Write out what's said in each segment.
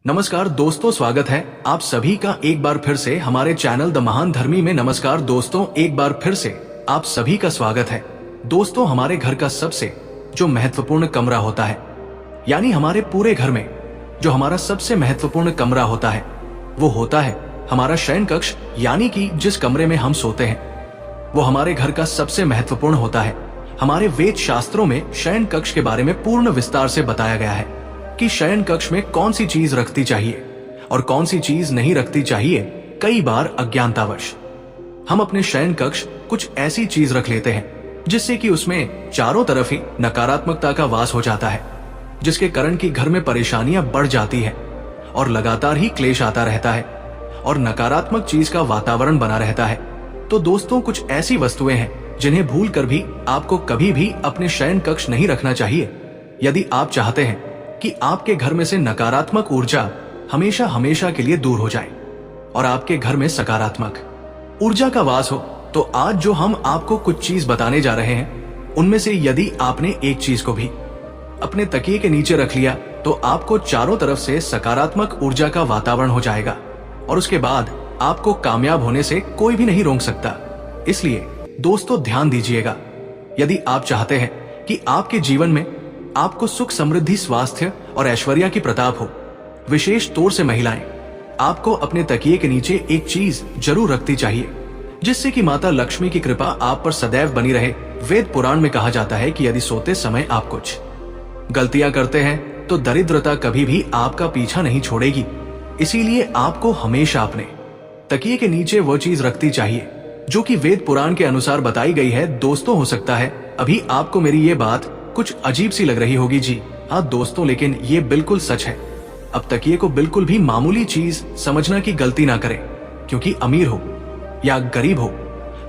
नमस्कार दोस्तों, स्वागत है आप सभी का एक बार फिर से हमारे चैनल द महान धर्मी में। नमस्कार दोस्तों, एक बार फिर से आप सभी का स्वागत है। दोस्तों, हमारे घर का सबसे जो महत्वपूर्ण कमरा होता है, यानी हमारे पूरे घर में जो हमारा सबसे महत्वपूर्ण कमरा होता है, वो होता है हमारा शयन कक्ष, यानी कि जिस कमरे में हम सोते हैं वो हमारे घर का सबसे महत्वपूर्ण होता है। हमारे वेद शास्त्रों में शयन कक्ष के बारे में पूर्ण विस्तार से बताया गया है कि शयन कक्ष में कौन सी चीज रखती चाहिए और कौन सी चीज नहीं रखती चाहिए। कई बार अज्ञानतावश हम अपने शयन कक्ष कुछ ऐसी चीज रख लेते हैं जिससे कि उसमें चारों तरफ ही नकारात्मकता का वास हो जाता है, जिसके कारण कि घर में परेशानियां बढ़ जाती है और लगातार ही क्लेश आता रहता है और नकारात्मक चीज का वातावरण बना रहता है। तो दोस्तों, कुछ ऐसी वस्तुएं हैं जिन्हें भूल कर भी आपको कभी भी अपने शयन कक्ष नहीं रखना चाहिए। यदि आप चाहते हैं कि आपके घर में से नकारात्मक ऊर्जा हमेशा हमेशा के लिए दूर हो जाए और आपके घर में सकारात्मक ऊर्जा का वास हो, तो आज जो हम आपको कुछ चीज बताने जा रहे हैं, उनमें से यदि आपने एक चीज को भी अपने तकिए के नीचे रख लिया तो आपको चारों तरफ से सकारात्मक ऊर्जा का वातावरण हो जाएगा और उसके बाद आपको कामयाब होने से कोई भी नहीं रोक सकता। इसलिए दोस्तों, ध्यान दीजिएगा। यदि आप चाहते हैं कि आपके जीवन में आपको सुख, समृद्धि, स्वास्थ्य और ऐश्वर्य की प्रताप हो, विशेष तौर से महिलाएं, आपको अपने तकिए के नीचे एक चीज जरूर रखती चाहिए जिससे कि माता लक्ष्मी की कृपा आप पर सदैव बनी रहे। वेद पुराण में कहा जाता है कि यदि सोते समय आप कुछ गलतियां करते हैं तो दरिद्रता कभी भी आपका पीछा नहीं छोड़ेगी। इसीलिए आपको हमेशा अपने तकिए के नीचे वो चीज रखती चाहिए जो कि वेद पुराण के अनुसार बताई गई है। दोस्तों, हो सकता है अभी आपको मेरी ये बात कुछ अजीब सी लग रही होगी। जी हाँ दोस्तों, लेकिन ये बिल्कुल सच है। अब तकिए को बिल्कुल भी मामूली चीज समझना की गलती ना करें, क्योंकि अमीर हो या गरीब हो,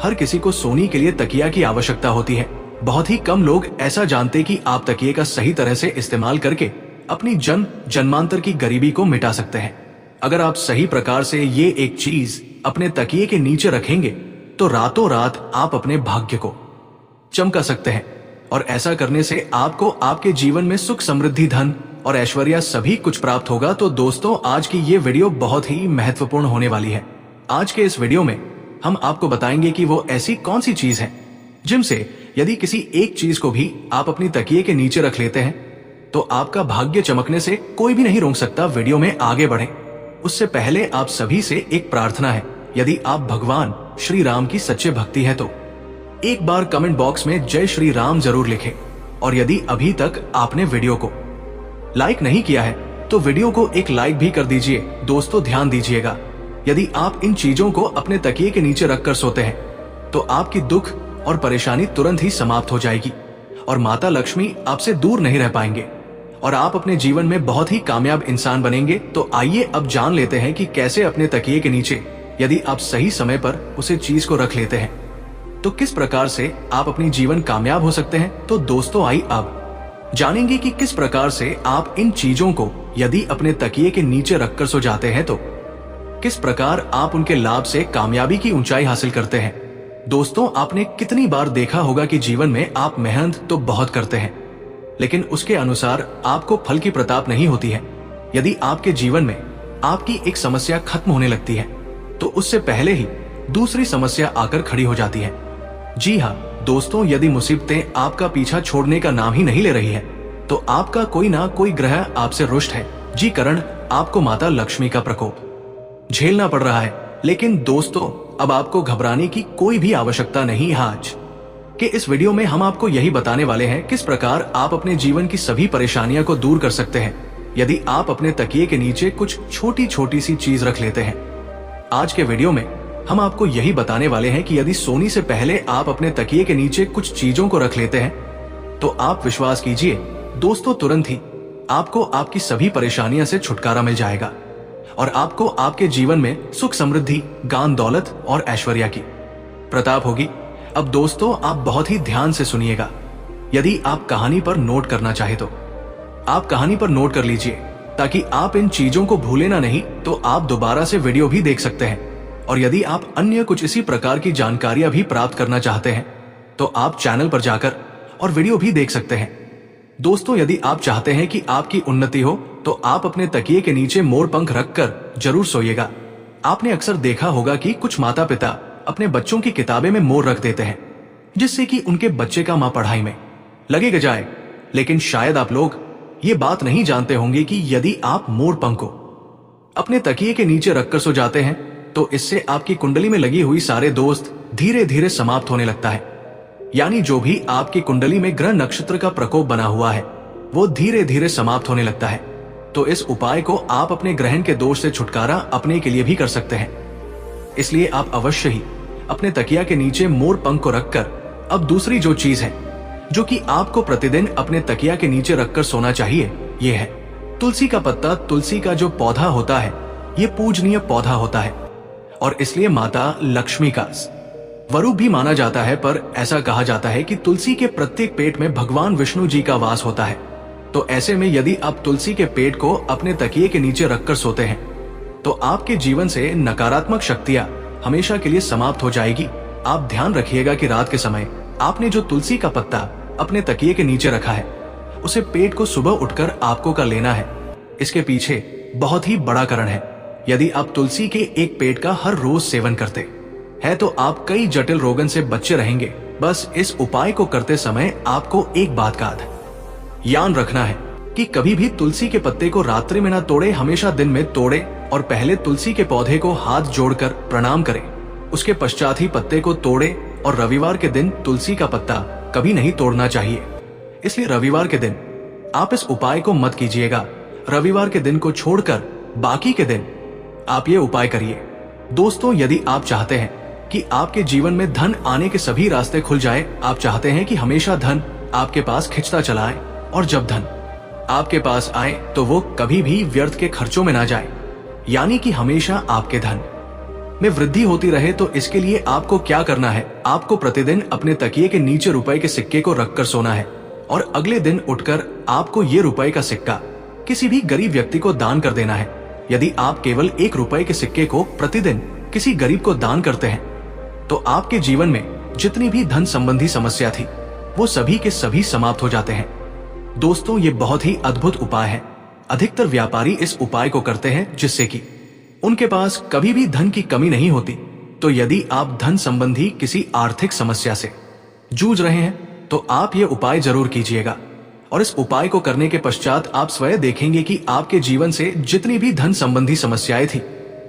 हर किसी को सोने के लिए तकिया की आवश्यकता होती है। बहुत ही कम लोग ऐसा जानते कि आप तकिए का सही तरह से इस्तेमाल करके अपनी जन्मांतर की गरीबी को मिटा सकते हैं। अगर आप सही प्रकार से ये एक चीज अपने तकिए के नीचे रखेंगे तो रातों रात आप अपने भाग्य को चमका सकते हैं और ऐसा करने से आपको आपके जीवन में सुख, समृद्धि, धन और ऐश्वर्य सभी कुछ प्राप्त होगा। तो दोस्तों, आज की ये वीडियो बहुत ही महत्वपूर्ण होने वाली है। आज के इस वीडियो में हम आपको बताएंगे कि वो ऐसी कौन सी चीज है जिनसे यदि किसी एक चीज को भी आप अपनी तकिए के नीचे रख लेते हैं तो आपका भाग्य चमकने से कोई भी नहीं रोक सकता। वीडियो में आगे बढ़े उससे पहले आप सभी से एक प्रार्थना है। यदि आप भगवान श्री राम की सच्चे भक्ति है तो एक बार कमेंट बॉक्स में जय श्री राम जरूर लिखें। और यदि अभी तक आपने वीडियो को लाइक नहीं किया है तो वीडियो को एक लाइक भी कर दीजिए। दोस्तों, ध्यान दीजिएगा, यदि आप इन चीजों को अपने तकिए के नीचे रखकर सोते हैं तो आपकी दुख और परेशानी तुरंत ही समाप्त हो जाएगी और माता लक्ष्मी आपसे दूर नहीं रह पाएंगे और आप अपने जीवन में बहुत ही कामयाब इंसान बनेंगे। तो आइए अब जान लेते हैं कि कैसे अपने तकिए के नीचे यदि आप सही समय पर उसे चीज को रख लेते हैं तो किस प्रकार से आप अपनी जीवन कामयाब हो सकते हैं। तो दोस्तों, आइए अब जानेंगे कि किस प्रकार से आप इन चीजों को यदि अपने तकिए के नीचे रखकर सो जाते हैं तो किस प्रकार आप उनके लाभ से कामयाबी की ऊंचाई हासिल करते हैं। दोस्तों, आपने कितनी बार देखा होगा कि जीवन में आप मेहनत तो बहुत करते हैं लेकिन उसके अनुसार आपको फल की प्रताप नहीं होती है। यदि आपके जीवन में आपकी एक समस्या खत्म होने लगती है तो उससे पहले ही दूसरी समस्या आकर खड़ी हो जाती है। जी हाँ दोस्तों, यदि मुसीबतें आपका पीछा छोड़ने का नाम ही नहीं ले रही है तो आपका कोई ना कोई ग्रह आपसे रुष्ट है। जी कारण आपको माता लक्ष्मी का प्रकोप झेलना पड़ रहा है। लेकिन दोस्तों, अब आपको घबराने की कोई भी आवश्यकता नहीं है। आज के इस वीडियो में हम आपको यही बताने वाले हैं किस प्रकार आप अपने जीवन की सभी परेशानियों को दूर कर सकते हैं यदि आप अपने तकिए के नीचे कुछ छोटी छोटी सी चीज रख लेते हैं। आज के वीडियो में हम आपको यही बताने वाले हैं कि यदि सोने से पहले आप अपने तकिए के नीचे कुछ चीजों को रख लेते हैं तो आप विश्वास कीजिए दोस्तों, तुरंत ही आपको आपकी सभी परेशानियों से छुटकारा मिल जाएगा और आपको आपके जीवन में सुख, समृद्धि, गान, दौलत और ऐश्वर्य की प्रताप होगी। अब दोस्तों, आप बहुत ही ध्यान से सुनिएगा। यदि आप कहानी पर नोट करना चाहे तो आप कहानी पर नोट कर लीजिए ताकि आप इन चीजों को भूले ना नहीं तो आप दोबारा से वीडियो भी देख सकते हैं। और यदि आप अन्य कुछ इसी प्रकार की जानकारियां भी प्राप्त करना चाहते हैं तो आप चैनल पर जाकर और वीडियो भी देख सकते हैं। दोस्तों, यदि आप चाहते हैं कि आपकी उन्नति हो तो आप अपने तकिए के नीचे मोर पंख रखकर जरूर सोइएगा। आपने अक्सर देखा होगा कि कुछ माता पिता अपने बच्चों की किताबें में मोर रख देते हैं, जिससे कि उनके बच्चे का मां पढ़ाई में लगे जाए। लेकिन शायद आप लोग ये बात नहीं जानते होंगे कि यदि आप मोर पंख को अपने तकिए के नीचे रखकर सो जाते हैं तो इससे आपकी कुंडली में लगी हुई सारे दोस्त धीरे धीरे समाप्त होने लगता है। यानी जो भी आपकी कुंडली में ग्रह नक्षत्र का प्रकोप बना हुआ है वो धीरे धीरे समाप्त होने लगता है। तो इस उपाय को आप अपने ग्रहण के दोष से छुटकारा अपने के लिए भी कर सकते हैं। इसलिए आप अवश्य ही अपने तकिया के नीचे मोर पंख को रखकर अब दूसरी जो चीज है जो कि आपको प्रतिदिन अपने तकिया के नीचे रखकर सोना चाहिए, ये है तुलसी का पत्ता। तुलसी का जो पौधा होता है ये पूजनीय पौधा होता है और इसलिए माता लक्ष्मी का स्वरूप भी माना जाता है। पर ऐसा कहा जाता है कि तुलसी के प्रत्येक पेट में भगवान विष्णु जी का वास होता है। तो ऐसे में यदि आप तुलसी के पेट को अपने तकिए के नीचे रखकर सोते हैं तो आपके जीवन से नकारात्मक शक्तियां हमेशा के लिए समाप्त हो जाएगी। आप ध्यान रखिएगा कि रात के समय आपने जो तुलसी का पत्ता अपने तकिए के नीचे रखा है उसे पेट को सुबह उठकर आपको कर लेना है। इसके पीछे बहुत ही बड़ा कारण है। यदि आप तुलसी के एक पेट का हर रोज सेवन करते हैं तो आप कई जटिल रोगन से बचे रहेंगे। बस इस उपाय को करते समय आपको एक बात का ध्यान रखना है कि कभी भी तुलसी के पत्ते को रात्रि में न तोड़े, हमेशा दिन में तोड़े और पहले तुलसी के पौधे को हाथ जोड़कर प्रणाम करें। उसके पश्चात ही पत्ते को तोड़े और रविवार के दिन तुलसी का पत्ता कभी नहीं तोड़ना चाहिए। इसलिए रविवार के दिन आप इस उपाय को मत कीजिएगा। रविवार के दिन को छोड़कर बाकी के दिन आप ये उपाय करिए। दोस्तों, यदि आप चाहते हैं कि आपके जीवन में धन आने के सभी रास्ते खुल जाए, आप चाहते हैं कि हमेशा धन आपके पास खिंचता चला आए और जब धन आपके पास आए तो वो कभी भी व्यर्थ के खर्चों में ना जाए, यानी कि हमेशा आपके धन में वृद्धि होती रहे, तो इसके लिए आपको क्या करना है? आपको प्रतिदिन अपने तकिए के नीचे रुपए के सिक्के को रखकर सोना है और अगले दिन उठकर आपको ये रुपए का सिक्का किसी भी गरीब व्यक्ति को दान कर देना है। यदि आप केवल 1 रुपए के सिक्के को प्रतिदिन किसी गरीब को दान करते हैं तो आपके जीवन में जितनी भी धन संबंधी समस्या थी वो सभी के सभी समाप्त हो जाते हैं। दोस्तों, ये बहुत ही अद्भुत उपाय है। अधिकतर व्यापारी इस उपाय को करते हैं जिससे कि उनके पास कभी भी धन की कमी नहीं होती। तो यदि आप धन संबंधी किसी आर्थिक समस्या से जूझ रहे हैं तो आप ये उपाय जरूर कीजिएगा और इस उपाय को करने के पश्चात आप स्वयं देखेंगे कि आपके जीवन से जितनी भी धन संबंधी समस्याएं थी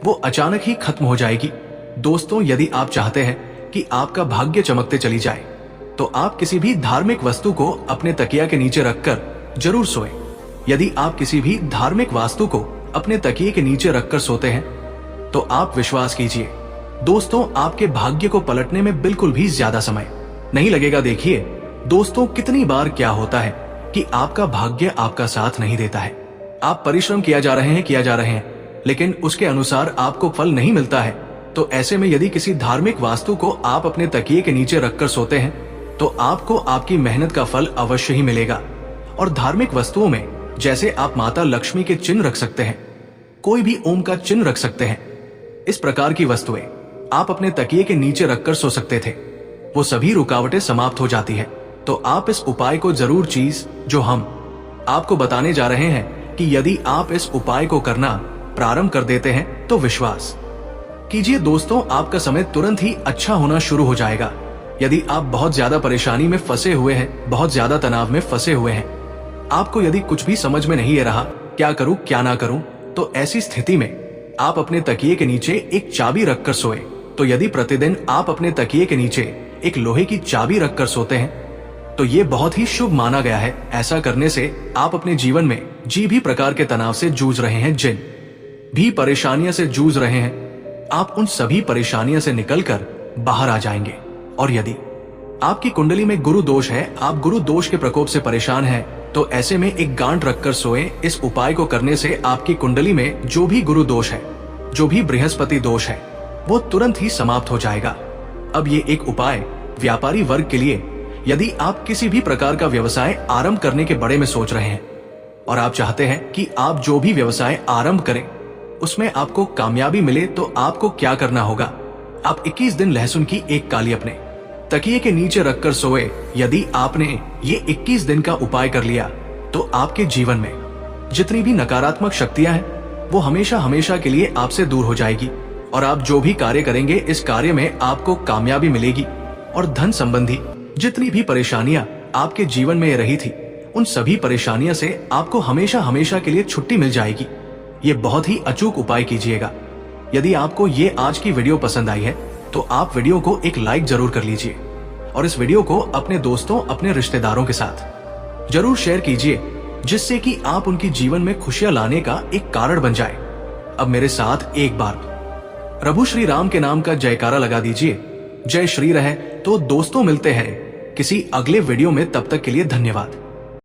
वो अचानक ही खत्म हो जाएगी। दोस्तों, यदि आप चाहते हैं कि आपका भाग्य चमकते चली जाए तो आप किसी भी धार्मिक वस्तु को अपने तकिया के नीचे रखकर जरूर सोएं। यदि आप किसी भी धार्मिक वास्तु को अपने तकिए के नीचे रखकर सोते हैं तो आप विश्वास कीजिए दोस्तों, आपके भाग्य को पलटने में बिल्कुल भी ज्यादा समय नहीं लगेगा। देखिए दोस्तों, कितनी बार क्या होता है कि आपका भाग्य आपका साथ नहीं देता है। आप परिश्रम किया जा रहे हैं लेकिन उसके अनुसार आपको फल नहीं मिलता है। तो ऐसे में यदि किसी धार्मिक वास्तु को आप अपने तकिए के नीचे रखकर सोते हैं तो आपको आपकी मेहनत का फल अवश्य ही मिलेगा। और धार्मिक वस्तुओं में जैसे आप माता लक्ष्मी के चिन्ह रख सकते हैं, कोई भी ओम का चिन्ह रख सकते हैं, इस प्रकार की वस्तुएं आप अपने तकिए के नीचे रखकर सो सकते थे। वो सभी रुकावटें समाप्त हो जाती है। तो आप इस उपाय को जरूर चीज जो हम आपको बताने जा रहे हैं कि यदि आप इस उपाय को करना प्रारंभ कर देते हैं तो विश्वास कीजिए दोस्तों, आपका समय तुरंत ही अच्छा होना शुरू हो जाएगा। यदि आप बहुत ज्यादा परेशानी में फंसे हुए हैं, बहुत ज्यादा तनाव में फंसे हुए हैं, आपको यदि कुछ भी समझ में नहीं आ रहा क्या करूं क्या ना करूं, तो ऐसी स्थिति में आप अपने तकिए के नीचे एक चाबी रखकर सोए। तो यदि प्रतिदिन आप अपने तकिए के नीचे एक लोहे की चाबी रखकर सोते हैं तो ये बहुत ही शुभ माना गया है। ऐसा करने से आप अपने जीवन में जी भी प्रकार के तनाव से जूझ रहे हैं, जिन भी परेशानियों से जूझ रहे हैं, आप उन सभी परेशानियों से निकलकर बाहर आ जाएंगे। और यदि आपकी कुंडली में गुरु दोष है, आप गुरु दोष के प्रकोप से परेशान हैं, तो ऐसे में एक गांठ रखकर सोएं। इस उपाय को करने से आपकी कुंडली में जो भी गुरु दोष है, जो भी बृहस्पति दोष है, वो तुरंत ही समाप्त हो जाएगा। अब ये एक उपाय व्यापारी वर्ग के लिए, यदि आप किसी भी प्रकार का व्यवसाय आरंभ करने के बारे में सोच रहे हैं और आप चाहते हैं कि आप जो भी व्यवसाय आरंभ करें उसमें आपको कामयाबी मिले, तो आपको क्या करना होगा? आप 21 दिन लहसुन की एक काली अपने तकिए के नीचे रखकर सोए। यदि आपने ये 21 दिन का उपाय कर लिया तो आपके जीवन में जितनी भी नकारात्मक शक्तियां हैं वो हमेशा हमेशा के लिए आपसे दूर हो जाएगी और आप जो भी कार्य करेंगे इस कार्य में आपको कामयाबी मिलेगी और धन संबंधी जितनी भी परेशानियां आपके जीवन में रही थी उन सभी परेशानियों से आपको हमेशा हमेशा के लिए छुट्टी मिल जाएगी। ये बहुत ही अचूक उपाय कीजिएगा। यदि आपको ये आज की वीडियो पसंद आई है तो आप वीडियो को एक लाइक जरूर कर लीजिए और इस वीडियो को अपने दोस्तों अपने रिश्तेदारों के साथ जरूर शेयर कीजिए, जिससे कि आप उनके जीवन में खुशियां लाने का एक कारण बन जाए। अब मेरे साथ एक बार प्रभु श्री राम के नाम का जयकारा लगा दीजिए। जय श्री रहे। तो दोस्तों मिलते हैं किसी अगले वीडियो में, तब तक के लिए धन्यवाद।